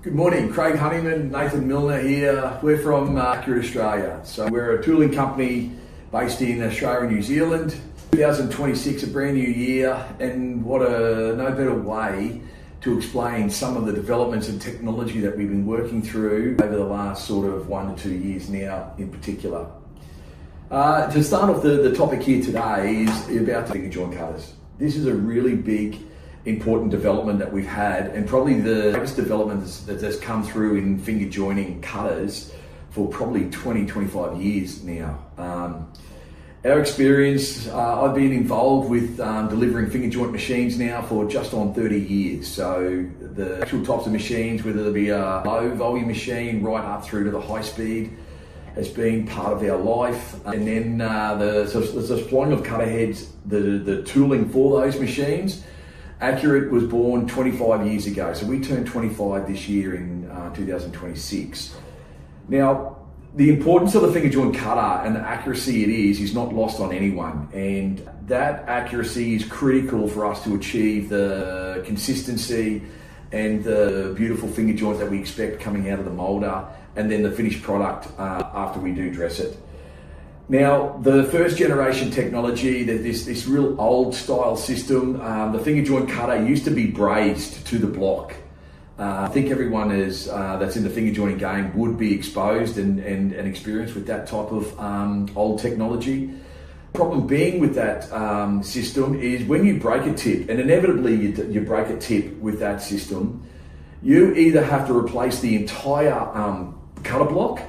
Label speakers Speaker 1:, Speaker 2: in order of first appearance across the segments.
Speaker 1: Good morning, Craig Honeyman, Nathan Milner here. We're from Accurate Australia. So we're a tooling company based in Australia and New Zealand. 2026, a brand new year, and what a no better way to explain some of the developments and technology that we've been working through over the last sort of 1 to 2 years now in particular. To start off the topic here today is about finger joint cutters. This is a really big, important development that we've had, and probably the biggest development that's come through in finger jointing cutters for probably 20-25 years now. Our experience, I've been involved with delivering finger joint machines now for just on 30 years. So the actual types of machines, whether they be a low volume machine right up through to the high speed, has been part of our life. And then the supplying of cutter heads, the tooling for those machines. Accurate was born 25 years ago, so we turned 25 this year in 2026. Now, the importance of the finger joint cutter and the accuracy it is not lost on anyone, and that accuracy is critical for us to achieve the consistency and the beautiful finger joint that we expect coming out of the moulder, and then the finished product after we do dress it. Now, the first generation technology, this real old style system, the finger joint cutter used to be brazed to the block. I think everyone that's in the finger jointing game would be exposed and experienced with that type of old technology. Problem being with that system is when you break a tip, and inevitably you break a tip with that system, you either have to replace the entire cutter block,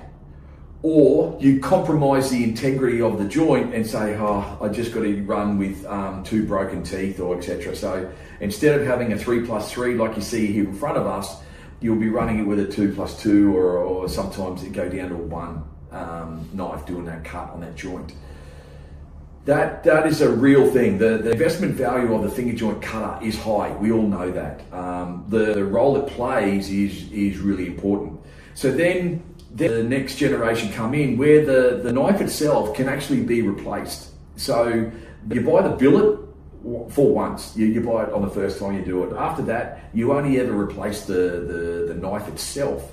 Speaker 1: or you compromise the integrity of the joint and say, I just got to run with 2 broken teeth or etc. So instead of having a 3+3 like you see here in front of us, you'll be running it with a 2+2 or sometimes it go down to a 1 knife doing that cut on that joint. That is a real thing. The investment value of the finger joint cutter is high. We all know that. The role it plays is really important. So then the next generation come in where the knife itself can actually be replaced. So you buy the billet for once. You buy it on the first time you do it. After that, you only ever replace the knife itself.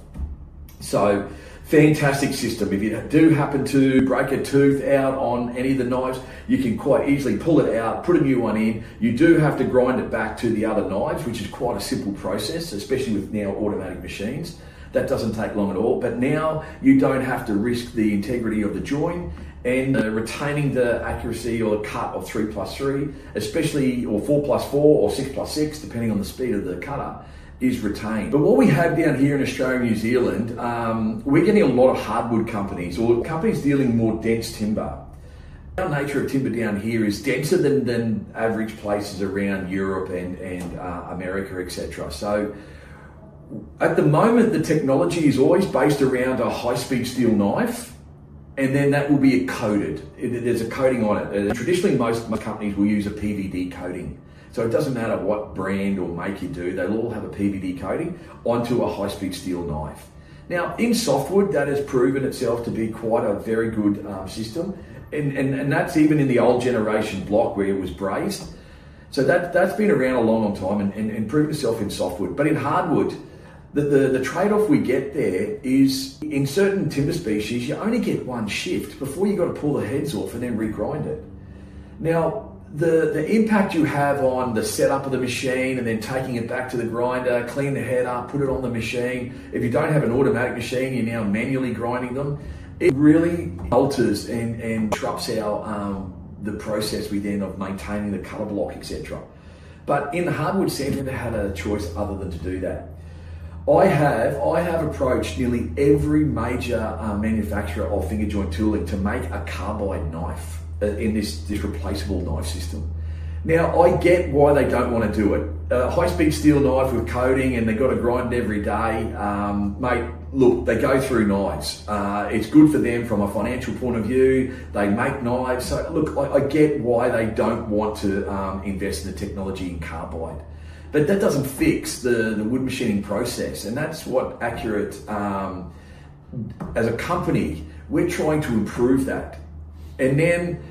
Speaker 1: So fantastic system. If you do happen to break a tooth out on any of the knives, you can quite easily pull it out, put a new one in. You do have to grind it back to the other knives, which is quite a simple process, especially with now automatic machines. That doesn't take long at all, but now you don't have to risk the integrity of the joint and retaining the accuracy or the cut of 3+3, especially, or 4+4 or 6+6, depending on the speed of the cutter, is retained. But what we have down here in Australia and New Zealand, we're getting a lot of hardwood companies or companies dealing more dense timber. Our nature of timber down here is denser than average places around Europe and America, etc. So at the moment, the technology is always based around a high-speed steel knife, and then that will be coated. There's a coating on it. Traditionally, most companies will use a PVD coating. So it doesn't matter what brand or make you do, they'll all have a PVD coating onto a high-speed steel knife. Now, in softwood, that has proven itself to be quite a very good system, and that's even in the old generation block where it was brazed. So that's been around a long time and proven itself in softwood. But in hardwood, the trade-off we get there is in certain timber species, you only get one shift before you got to pull the heads off and then regrind it. Now, the impact you have on the setup of the machine and then taking it back to the grinder, clean the head up, put it on the machine. If you don't have an automatic machine, you're now manually grinding them. It really alters and disrupts the process within of maintaining the cutter block, etc. But in the hardwood sense, never had a choice other than to do that. I have approached nearly every major manufacturer of finger joint tooling to make a carbide knife in this replaceable knife system. Now, I get why they don't want to do it. A high-speed steel knife with coating and they've got to grind it every day. Mate, look, they go through knives. It's good for them from a financial point of view. They make knives. So look, I get why they don't want to invest in the technology in carbide. But that doesn't fix the wood machining process, and that's what Accurate, as a company, we're trying to improve that. And then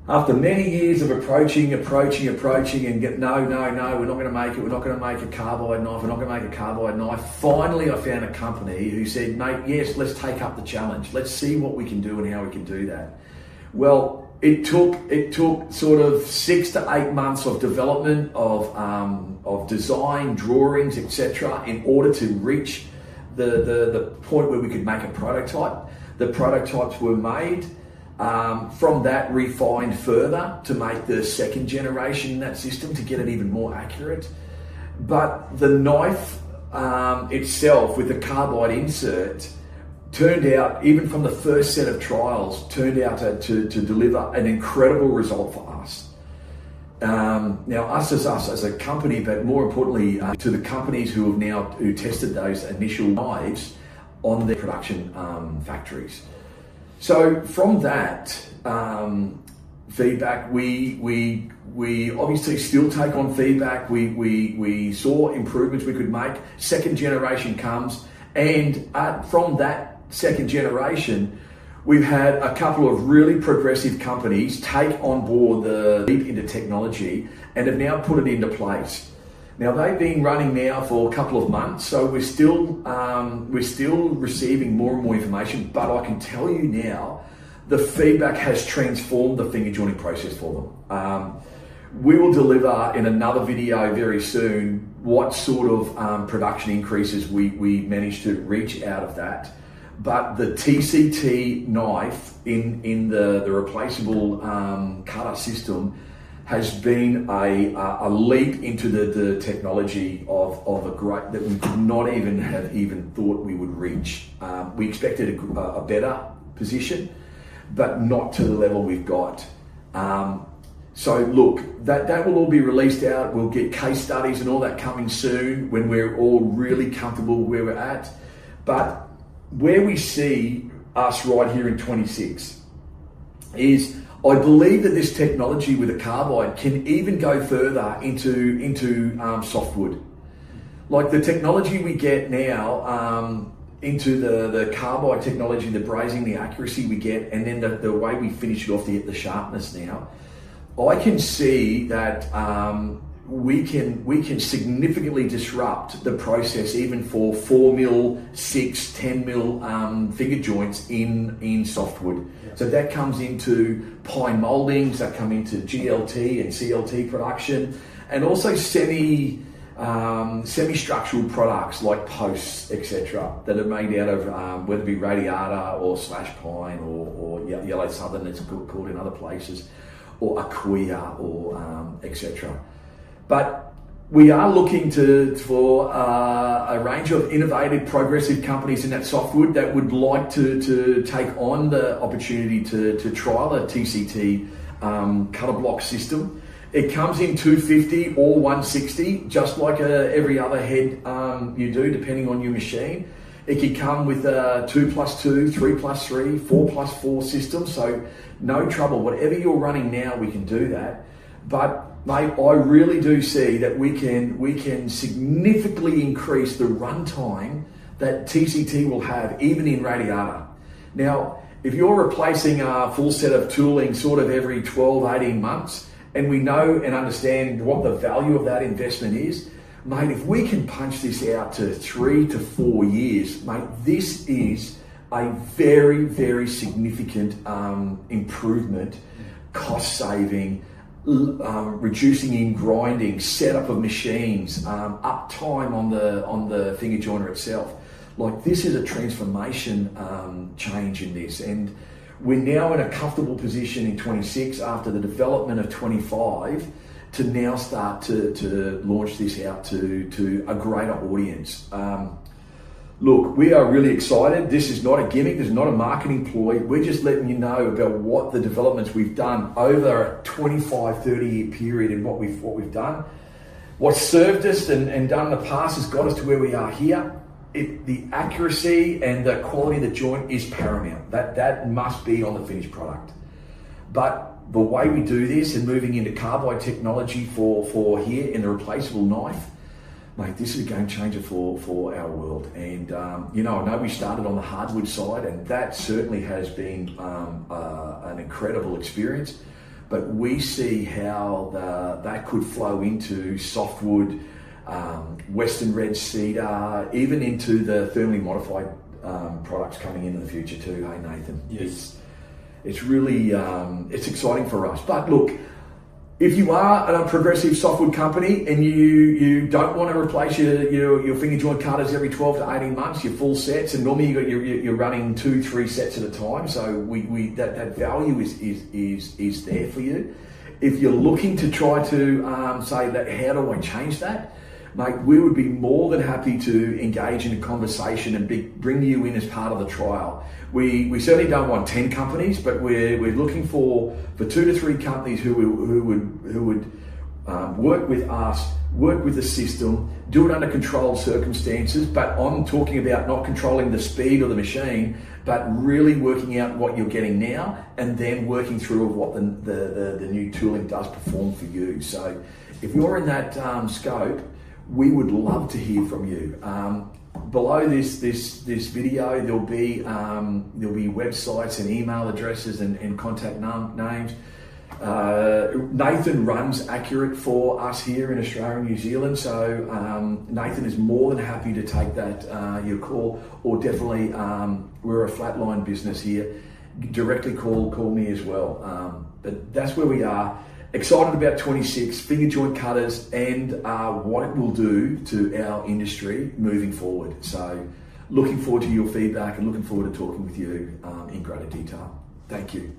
Speaker 1: After many years of approaching and get no, we're not going to make it. We're not going to make a carbide knife. We're not going to make a carbide knife. Finally, I found a company who said, mate, yes, let's take up the challenge. Let's see what we can do and how we can do that. Well, it took sort of 6 to 8 months of development of design, drawings, etc., in order to reach the point where we could make a prototype. The prototypes were made. From that, refined further to make the second generation in that system to get it even more accurate. But the knife itself with the carbide insert turned out, even from the first set of trials, turned out to deliver an incredible result for us. Now, us as a company, but more importantly, to the companies who tested those initial knives on their production factories. So from that feedback, we obviously still take on feedback. We saw improvements we could make. Second generation comes, and from that second generation, we've had a couple of really progressive companies take on board the leap into technology and have now put it into place. Now, they've been running now for a couple of months, so we're still receiving more and more information, but I can tell you now, the feedback has transformed the finger joining process for them. We will deliver in another video very soon what sort of production increases we managed to reach out of that. But the TCT knife in the replaceable cutter system has been a leap into the technology of a great that we could not even thought we would reach. We expected a better position, but not to the level we've got. So look, that will all be released out. We'll get case studies and all that coming soon when we're all really comfortable where we're at. But where we see us right here in 26 is, I believe that this technology with a carbide can even go further into softwood. Like the technology we get now into the carbide technology, the brazing, the accuracy we get, and then the way we finish it off, the sharpness now, I can see that we can significantly disrupt the process even for 4mm, 6, 10mm finger joints in softwood. Yeah. So that comes into pine moldings, that come into GLT and CLT production, and also semi-structural products like posts, etc., that are made out of whether it be radiata or slash pine or yellow southern, it's called in other places, or aquia or etc. But we are looking for a range of innovative, progressive companies in that softwood that would like to take on the opportunity to trial a TCT cutter block system. It comes in 250 or 160, just like every other head you do, depending on your machine. It could come with a 2+2, 3+3, 4+4 system, so no trouble. Whatever you're running now, we can do that. But mate, I really do see that we can significantly increase the runtime that TCT will have, even in radiata. Now, if you're replacing a full set of tooling sort of every 12, 18 months, and we know and understand what the value of that investment is, mate, if we can punch this out to 3 to 4 years, mate, this is a very, very significant improvement, cost saving, reducing in grinding, setup of machines, uptime on the finger joiner itself. Like, this is a transformation change in this, and we're now in a comfortable position in 26 after the development of 25 to now start to launch this out to a greater audience. Look, we are really excited. This is not a gimmick. This is not a marketing ploy. We're just letting you know about what the developments we've done over a 25, 30 year period and what we've done. What's served us and done in the past has got us to where we are here. The accuracy and the quality of the joint is paramount. That must be on the finished product. But the way we do this and moving into carbide technology for here in the replaceable knife, mate, this is a game changer for our world. And I know we started on the hardwood side, and that certainly has been an incredible experience. but we see how that could flow into softwood, western red cedar, even into the thermally modified products coming in the future too. Hey Nathan,
Speaker 2: Yes.
Speaker 1: it's really it's exciting for us. But look, if you are a progressive softwood company and you don't want to replace your finger joint cutters every 12 to 18 months, your full sets, and normally you're running 2-3 sets at a time, so that value is there for you. If you're looking to try to say that, how do I change that? Mate, we would be more than happy to engage in a conversation and bring you in as part of the trial. We certainly don't want 10 companies, but we're looking for 2 to 3 companies who would work with us, work with the system, do it under controlled circumstances. But I'm talking about not controlling the speed of the machine, but really working out what you're getting now, and then working through of what the new tooling does perform for you. So, if you're in that scope, we would love to hear from you. Below this video, there'll be websites and email addresses and contact names. Nathan runs Accurate for us here in Australia and New Zealand, so Nathan is more than happy to take that your call, or definitely we're a flatline business here. Directly call me as well. But that's where we are. Excited about 26 finger joint cutters and what it will do to our industry moving forward. So looking forward to your feedback and looking forward to talking with you in greater detail. Thank you.